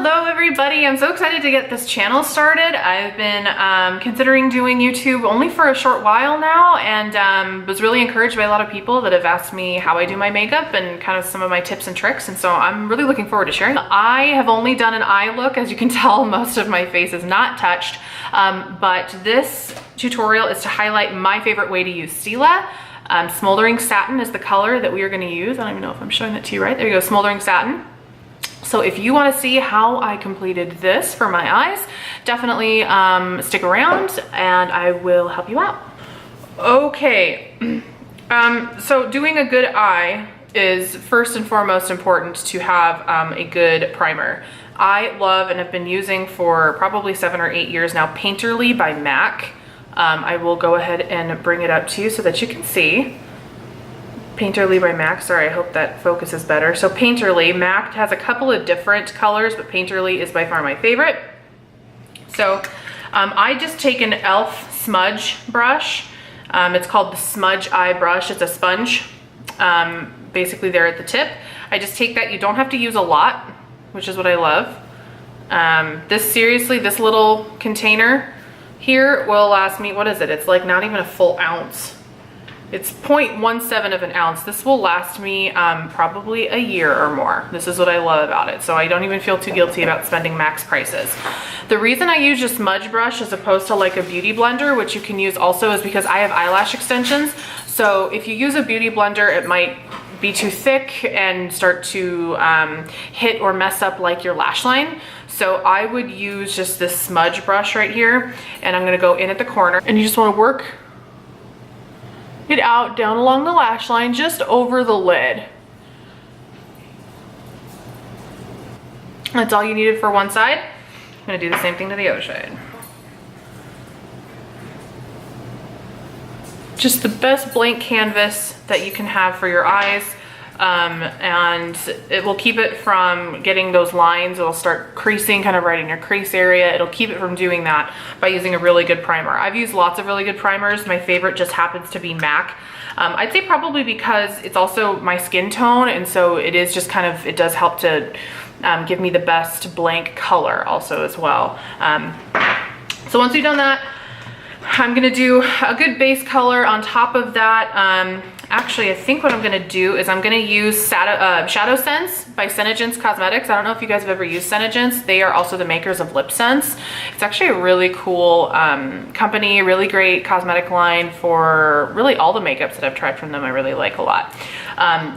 Hello everybody, I'm so excited to get this channel started. I've been considering doing YouTube only for a short while now, and was really encouraged by a lot of people that have asked me how I do my makeup and kind of some of my tips and tricks, and so I'm really looking forward to sharing. I have only done an eye look. As you can tell, most of my face is not touched, but this tutorial is to highlight my favorite way to use Stila. Smoldering Satin is the color that we are going to use. I don't even know if I'm showing that to you right. There you go, Smoldering Satin. So if you want to see how I completed this for my eyes, definitely stick around and I will help you out. Okay, so doing a good eye is first and foremost important to have a good primer. I love and have been using for probably 7 or 8 years now Painterly by MAC. I will go ahead and bring it up to you so that you can see. Painterly by MAC, sorry, I hope that focuses better. So Painterly, MAC has a couple of different colors, but Painterly is by far my favorite. So I just take an e.l.f. smudge brush. It's called the Smudge Eye Brush. It's a sponge, basically there at the tip. I just take that. You don't have to use a lot, which is what I love. Seriously, this little container here will last me, what is it? It's like not even a full ounce. It's 0.17 of an ounce. This will last me probably a year or more. This is what I love about it. So I don't even feel too guilty about spending max prices. The reason I use a smudge brush as opposed to like a beauty blender, which you can use also, is because I have eyelash extensions. So if you use a beauty blender, it might be too thick and start to hit or mess up like your lash line. So I would use just this smudge brush right here, and I'm gonna go in at the corner, and you just wanna work it out down along the lash line, just over the lid. That's all you needed for one side. I'm gonna do the same thing to the other side. Just the best blank canvas that you can have for your eyes. And it will keep it from getting those lines. It'll start creasing kind of right in your crease area. It'll keep it from doing that by using a really good primer. I've used lots of really good primers. My favorite just happens to be MAC. I'd say probably because it's also my skin tone, and so it is just kind of, it does help to give me the best blank color also as well. So once we've done that, I'm gonna do a good base color on top of that. Actually, I think what I'm gonna do is I'm gonna use Shadow Sense by Senegence Cosmetics. I don't know if you guys have ever used Senegence. They are also the makers of Lip Sense. It's actually a really cool company, really great cosmetic line for really all the makeups that I've tried from them. I really like a lot.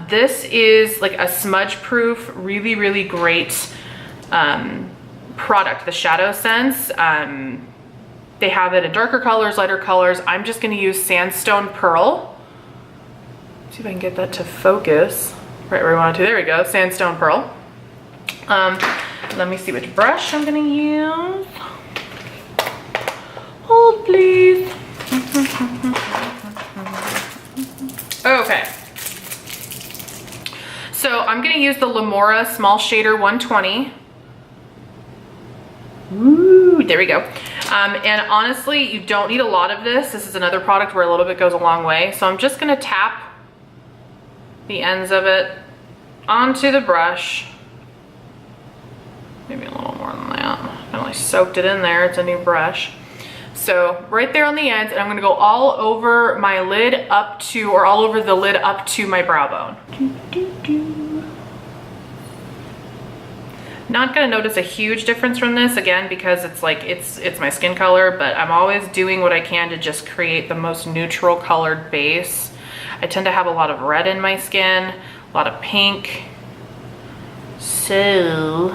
This is like a smudge proof, really, really great product, the Shadow Sense. They have it in darker colors, lighter colors. I'm just gonna use Sandstone Pearl. See if I can get that to focus right where I want it to. There we go, Sandstone Pearl. Let me see which brush I'm gonna use. Hold please. Okay. So I'm gonna use the Lamora Small Shader 120. Ooh, there we go. And honestly, you don't need a lot of this. This is another product where a little bit goes a long way. So I'm just gonna tap the ends of it onto the brush. Maybe a little more than that. I only soaked it in there. It's a new brush. So right there on the ends, and I'm gonna go all over my lid up to, or all over the lid up to my brow bone. Not gonna notice a huge difference from this, again, because it's like, it's my skin color, but I'm always doing what I can to just create the most neutral colored base. I tend to have a lot of red in my skin, a lot of pink. So,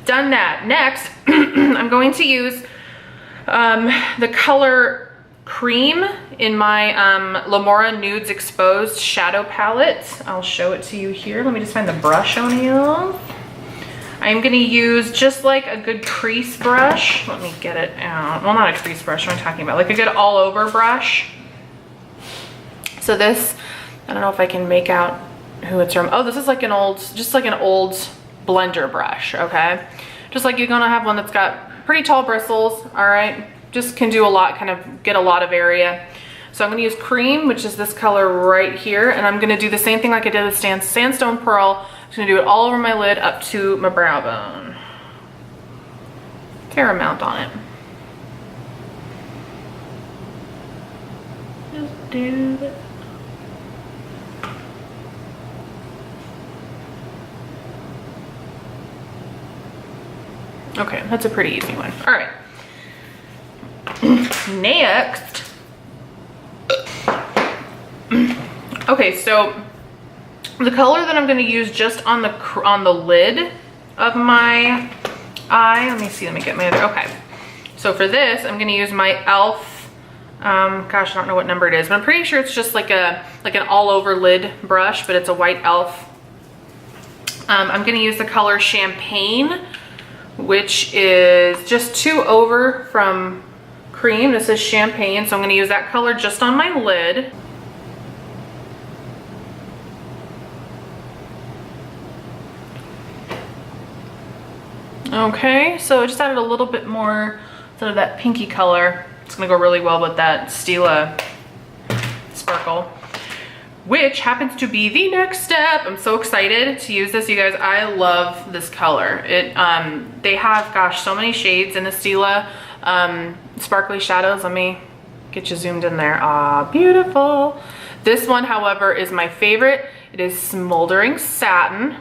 done that. Next, I'm going to use the color Cream in my Lamora Nudes Exposed Shadow Palette. I'll show it to you here. Let me just find the brush on you. I'm gonna use just like a good crease brush. Let me get it out. Well, not a crease brush, what am I talking about? Like a good all over brush. So this, I don't know if I can make out who it's from. Oh, this is like an old, just like an old blender brush, okay? Just like you're gonna have one that's got pretty tall bristles, all right? just can do a lot, kind of get a lot of area. So I'm gonna use Cream, which is this color right here, and I'm gonna do the same thing like I did with Sandstone Pearl. I'm just gonna do it all over my lid up to my brow bone. Fair amount on it. Just do it. Okay, that's a pretty easy one. All right. Next. Okay, so the color that I'm going to use just on the lid of my eye. Let me see. Let me get my other. Okay. So for this, I'm going to use my e.l.f. Gosh, I don't know what number it is, but I'm pretty sure it's just like an all over lid brush, but it's a white e.l.f. I'm going to use the color Champagne, which is just 2 over from Cream. This is Champagne, so I'm going to use that color just on my lid. Okay, so I just added a little bit more sort of that pinky color. It's going to go really well with that Stila sparkle, which happens to be the next step. I'm so excited to use this, you guys. I love this color. They have, gosh, so many shades in the Stila sparkly shadows. Let me get you zoomed in there. Ah, beautiful. This one, however, is my favorite. It is Smoldering Satin.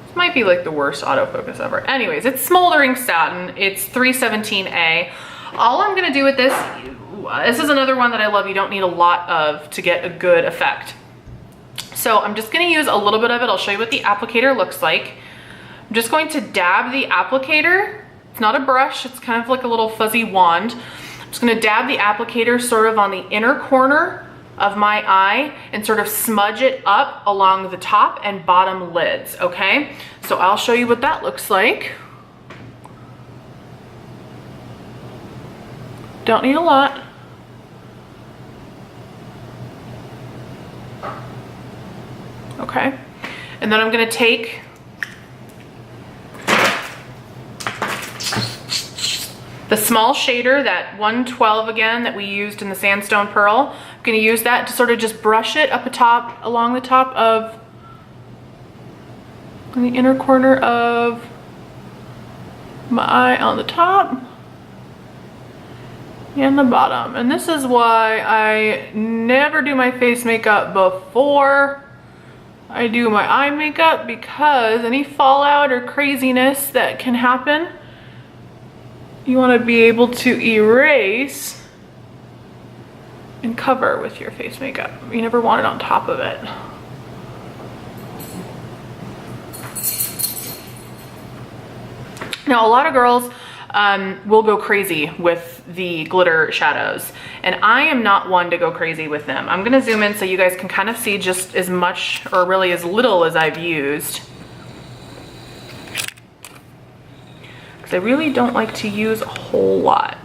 This might be like the worst autofocus ever. Anyways, it's Smoldering Satin. It's 317A. All I'm gonna do with this is another one that I love. You don't need a lot of to get a good effect. So I'm just gonna use a little bit of it. I'll show you what the applicator looks like. I'm just going to dab the applicator. It's not a brush, it's kind of like a little fuzzy wand. I'm just gonna dab the applicator sort of on the inner corner of my eye and sort of smudge it up along the top and bottom lids, okay? So I'll show you what that looks like. Don't need a lot. Okay, and then I'm gonna take the small shader, that 112 again that we used in the Sandstone Pearl. I'm gonna use that to sort of just brush it up atop, along the top of, in the inner corner of my eye on the top and the bottom. And this is why I never do my face makeup before I do my eye makeup, because any fallout or craziness that can happen, you want to be able to erase and cover with your face makeup. You never want it on top of it. Now, a lot of girls will go crazy with the glitter shadows, and I am not one to go crazy with them. I'm gonna zoom in so you guys can kind of see just as much, or really as little, as I've used. Because I really don't like to use a whole lot.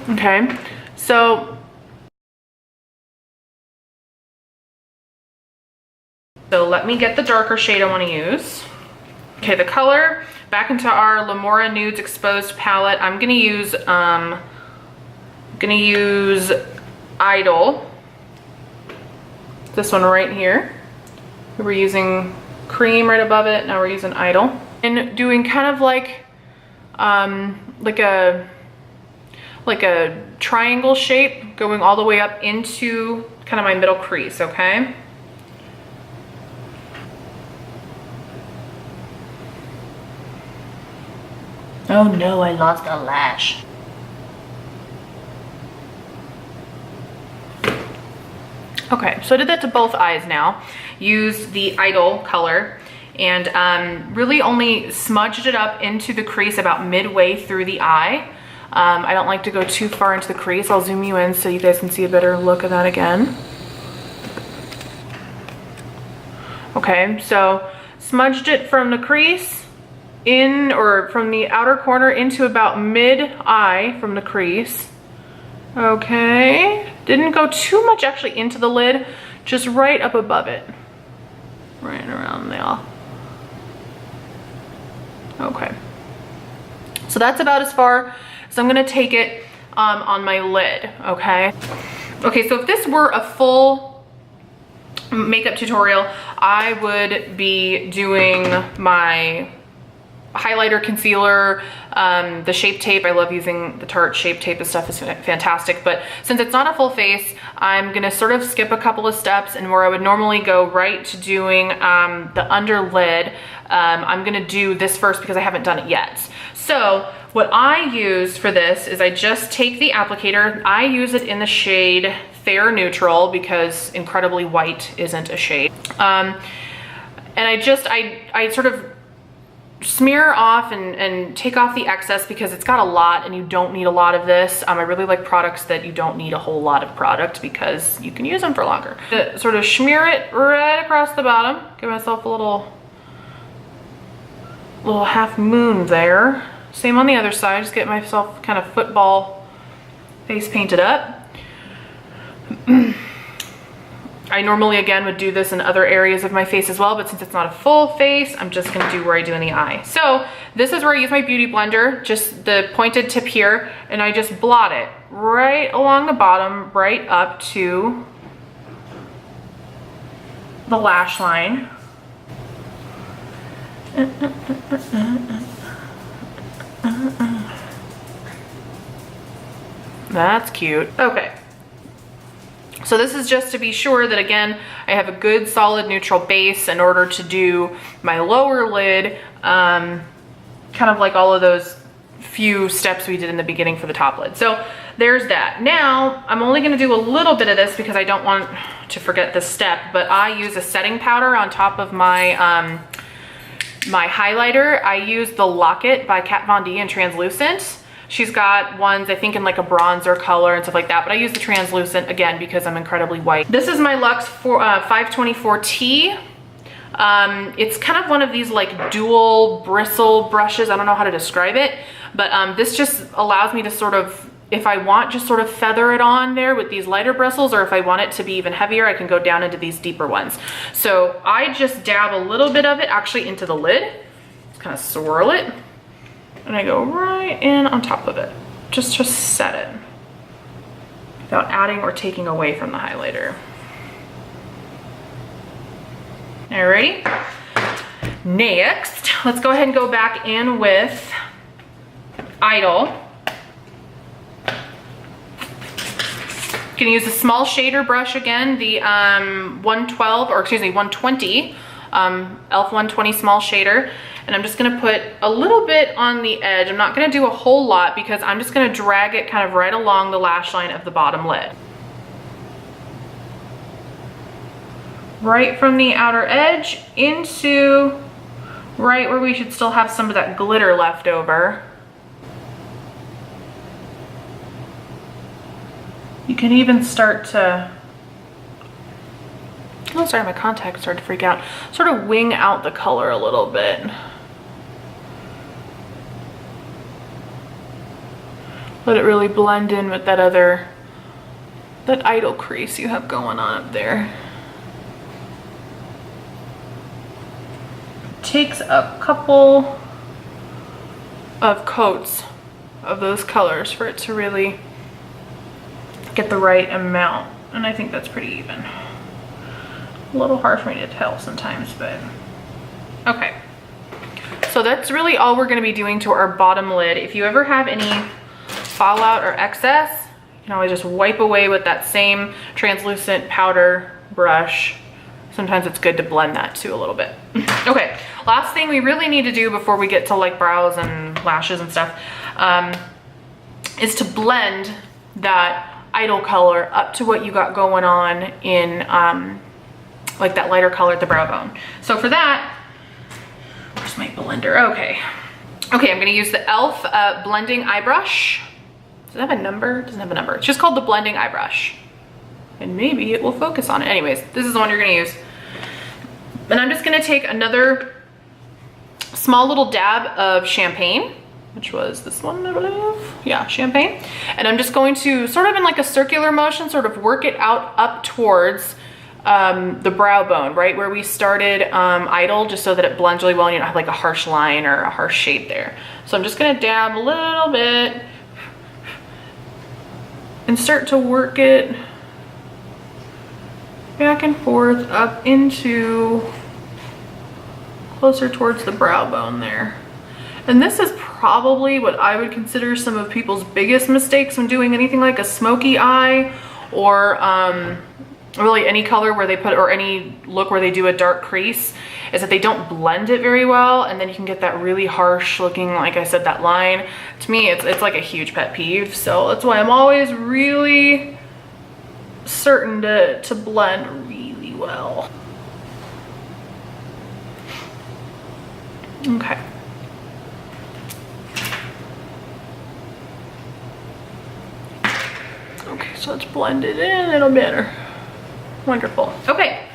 Okay, so let me get the darker shade I want to use. Okay, the color, back into our Lamora Nudes Exposed palette. I'm gonna use Idol. This one right here. We were using Cream right above it. Now we're using Idol. And doing kind of like a triangle shape going all the way up into kind of my middle crease, okay? Oh no, I lost a lash. Okay, so I did that to both eyes now. Use the Idol color and really only smudged it up into the crease about midway through the eye. I don't like to go too far into the crease. I'll zoom you in so you guys can see a better look of that again. Okay, so smudged it from the crease in, or from the outer corner into about mid-eye from the crease. Okay, didn't go too much actually into the lid, just right up above it. Right around there. Okay. So that's about as far as I'm gonna take it on my lid, okay? Okay, so if this were a full makeup tutorial, I would be doing my highlighter, concealer, the Shape Tape. I love using the Tarte Shape Tape. This stuff is fantastic, but since it's not a full face, I'm gonna sort of skip a couple of steps, and where I would normally go right to doing the under lid, I'm gonna do this first because I haven't done it yet. So what I use for this is I just take the applicator. I use it in the shade Fair Neutral because incredibly white isn't a shade. And I sort of smear off and take off the excess because it's got a lot and you don't need a lot of this. I really like products that you don't need a whole lot of product because you can use them for longer. Sort of smear it right across the bottom. Give myself a little half moon there. Same on the other side, just get myself kind of football face painted up. I normally, again, would do this in other areas of my face as well, but since it's not a full face, I'm just gonna do where I do in the eye. So this is where I use my beauty blender, just the pointed tip here, and I just blot it right along the bottom, right up to the lash line. That's cute. Okay. So this is just to be sure that, again, I have a good solid neutral base in order to do my lower lid, kind of like all of those few steps we did in the beginning for the top lid. So there's that. Now, I'm only gonna do a little bit of this because I don't want to forget this step, but I use a setting powder on top of my, my highlighter. I use the Locket by Kat Von D in translucent. She's got ones, I think, in like a bronzer color and stuff like that, but I use the translucent, again, because I'm incredibly white. This is my Luxe 524T. It's kind of one of these like dual bristle brushes. I don't know how to describe it, but this just allows me to sort of, if I want, just sort of feather it on there with these lighter bristles, or if I want it to be even heavier, I can go down into these deeper ones. So I just dab a little bit of it actually into the lid, kind of swirl it, and I go right in on top of it, just to set it without adding or taking away from the highlighter. Alrighty. Next, let's go ahead and go back in with Idol. You can use a small shader brush again, the 120 e.l.f. 120 small shader. And I'm just gonna put a little bit on the edge. I'm not gonna do a whole lot because I'm just gonna drag it kind of right along the lash line of the bottom lid. Right from the outer edge into right where we should still have some of that glitter left over. You can even start to, oh sorry, my contacts started to freak out. Sort of wing out the color a little bit. Let it really blend in with that Idol crease you have going on up there. Takes a couple of coats of those colors for it to really get the right amount, and I think that's pretty even. A little hard for me to tell sometimes, but okay. So that's really all we're going to be doing to our bottom lid. If you ever have any fallout or excess, you can always just wipe away with that same translucent powder brush. Sometimes it's good to blend that too a little bit. Okay, last thing we really need to do before we get to like brows and lashes and stuff is to blend that Idol color up to what you got going on in like that lighter color at the brow bone. So for that, where's my blender? Okay, I'm gonna use the e.l.f. blending eye brush. Does it have a number? It doesn't have a number. It's just called the blending eye brush. And maybe it will focus on it. Anyways, this is the one you're gonna use. And I'm just gonna take another small little dab of champagne, which was this one, I believe. Yeah, champagne. And I'm just going to sort of in like a circular motion, sort of work it out up towards the brow bone, right where we started idle, just so that it blends really well and you don't have like a harsh line or a harsh shape there. So I'm just gonna dab a little bit and start to work it back and forth up into closer towards the brow bone there. And this is probably what I would consider some of people's biggest mistakes when doing anything like a smoky eye, or really any color where they put, or any look where they do a dark crease, is that they don't blend it very well, and then you can get that really harsh looking, like I said, that line. To me, it's like a huge pet peeve. So that's why I'm always really certain to blend really well. Okay. Okay, so let's blend it in a little better. Wonderful. Okay.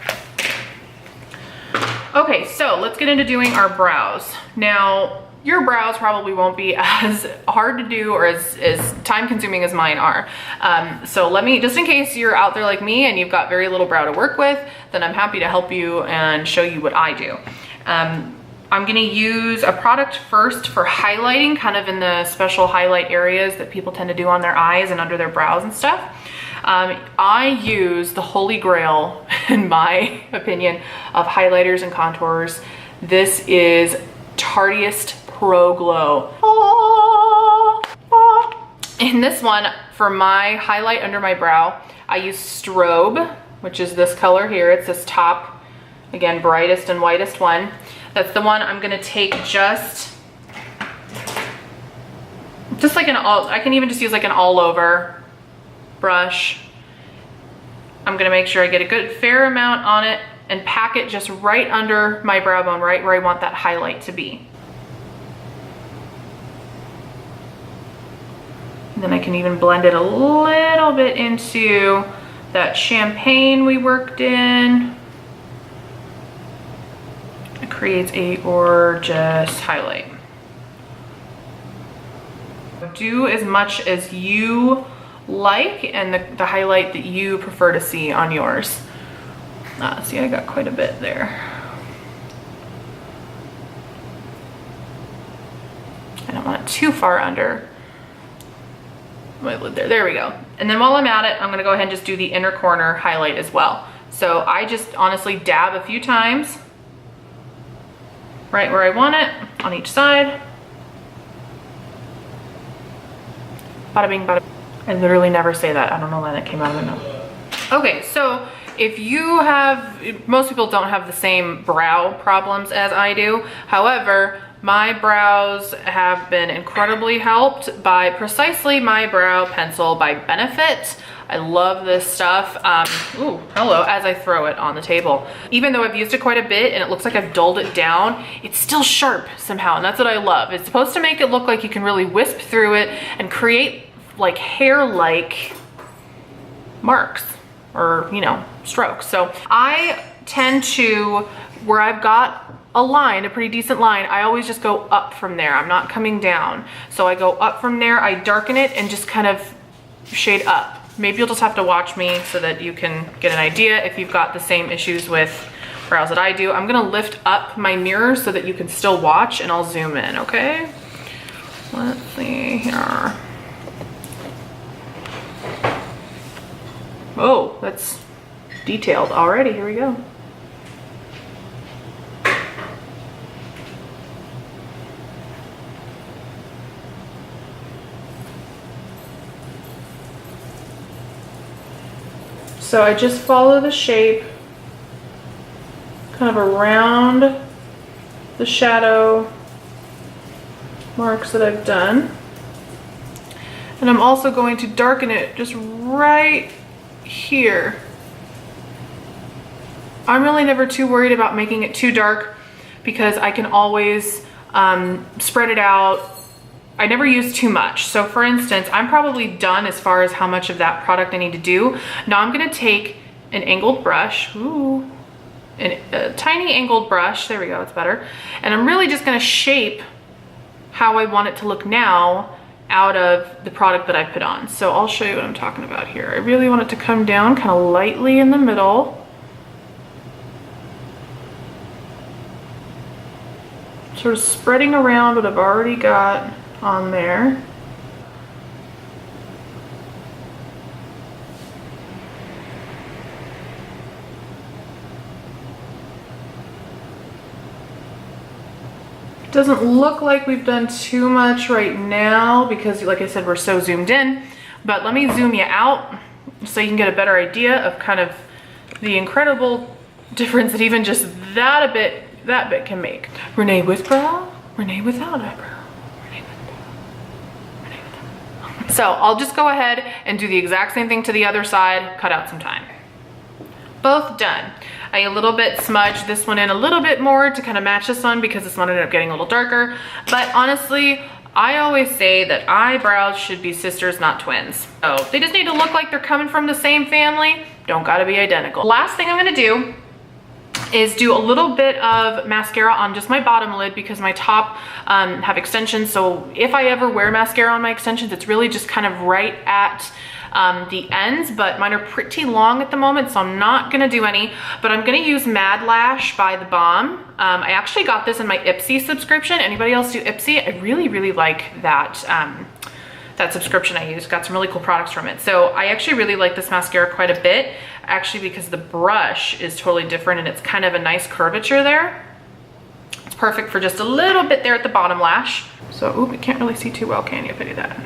Okay, so let's get into doing our brows. Now, your brows probably won't be as hard to do or as time consuming as mine are. So let me, just in case you're out there like me and you've got very little brow to work with, then I'm happy to help you and show you what I do. I'm gonna use a product first for highlighting, kind of in the special highlight areas that people tend to do on their eyes and under their brows and stuff. I use the holy grail, in my opinion, of highlighters and contours. This is Tarteist Pro Glow. In this one, for my highlight under my brow, I use Strobe, which is this color here. It's this top, again, brightest and whitest one. That's the one I'm gonna take just like an all, I can even just use like an all over brush. I'm gonna make sure I get a good fair amount on it and pack it just right under my brow bone, right where I want that highlight to be. And then I can even blend it a little bit into that champagne we worked in. It creates a gorgeous highlight. Do as much as you like and the highlight that you prefer to see on yours. See, I got quite a bit there. I don't want it too far under my lid there. There we go. And then while I'm at it, I'm gonna go ahead and just do the inner corner highlight as well. So I just honestly dab a few times right where I want it on each side. Bada bing, bada bing. I literally never say that. I don't know why that came out of my mouth. Okay, so if you have, most people don't have the same brow problems as I do. However, my brows have been incredibly helped by precisely my brow pencil by Benefit. I love this stuff. Ooh, hello, as I throw it on the table. Even though I've used it quite a bit and it looks like I've dulled it down, it's still sharp somehow, and that's what I love. It's supposed to make it look like you can really wisp through it and create like hair-like marks or, you know, strokes. So I tend to, where I've got a line, a pretty decent line, I always just go up from there. I'm not coming down. So I go up from there, I darken it and just kind of shade up. Maybe you'll just have to watch me so that you can get an idea if you've got the same issues with brows that I do. I'm gonna lift up my mirror so that you can still watch, and I'll zoom in, okay? Let's see here. Oh, that's detailed already. Here we go. So I just follow the shape kind of around the shadow marks that I've done. And I'm also going to darken it just right here. I'm really never too worried about making it too dark because I can always spread it out. I never use too much. So for instance, I'm probably done as far as how much of that product I need to do. Now I'm gonna take an angled brush, a tiny angled brush, there we go, it's better. And I'm really just gonna shape how I want it to look now out of the product that I put on. So I'll show you what I'm talking about here. I really want it to come down kind of lightly in the middle. sort of spreading around what I've already got on there. Doesn't look like we've done too much right now because, like I said, we're so zoomed in, but let me zoom you out so you can get a better idea of kind of the incredible difference that even just that bit can make. Renee with brow, Renee without eyebrow, Renee with brow, Renee without brow. So I'll just go ahead and do the exact same thing to the other side, cut out some time. Both done. I a little bit smudged this one in a little bit more to kind of match this one because this one ended up getting a little darker. But honestly, I always say that eyebrows should be sisters, not twins. So they just need to look like they're coming from the same family. Don't gotta be identical. Last thing I'm gonna do is do a little bit of mascara on just my bottom lid because my top have extensions. So if I ever wear mascara on my extensions, it's really just kind of right at the ends, but mine are pretty long at the moment, so I'm not gonna do any, but I'm gonna use Mad Lash by The Balm. I actually got this in my Ipsy subscription. Anybody else do Ipsy? I really like that, that subscription I use. Got some really cool products from it. So I actually really like this mascara quite a bit, actually, because the brush is totally different and it's kind of a nice curvature there. It's perfect for just a little bit there at the bottom lash. So, ooh, you can't really see too well, can you, if I do that?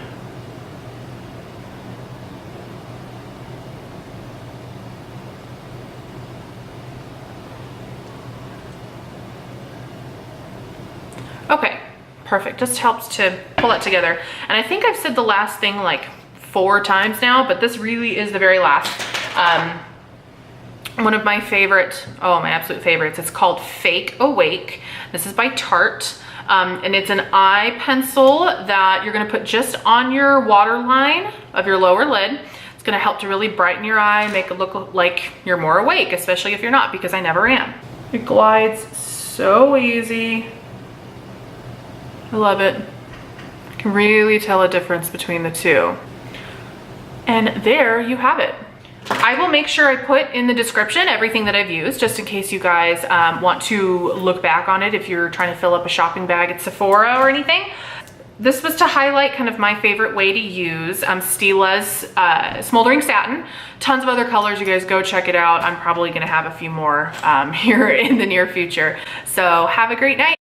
Okay, perfect. Just helps to pull it together. And I think I've said the last thing like 4 times now, but this really is the very last. One of my favorite, oh, my absolute favorites. It's called Fake Awake. This is by Tarte. And it's an eye pencil that you're gonna put just on your waterline of your lower lid. It's gonna help to really brighten your eye, make it look like you're more awake, especially if you're not, because I never am. It glides so easy. I love it. I can really tell a difference between the two. And there you have it. I will make sure I put in the description everything that I've used, just in case you guys want to look back on it if you're trying to fill up a shopping bag at Sephora or anything. This was to highlight kind of my favorite way to use Stila's Smoldering Satin. Tons of other colors, you guys go check it out. I'm probably gonna have a few more here in the near future. So have a great night.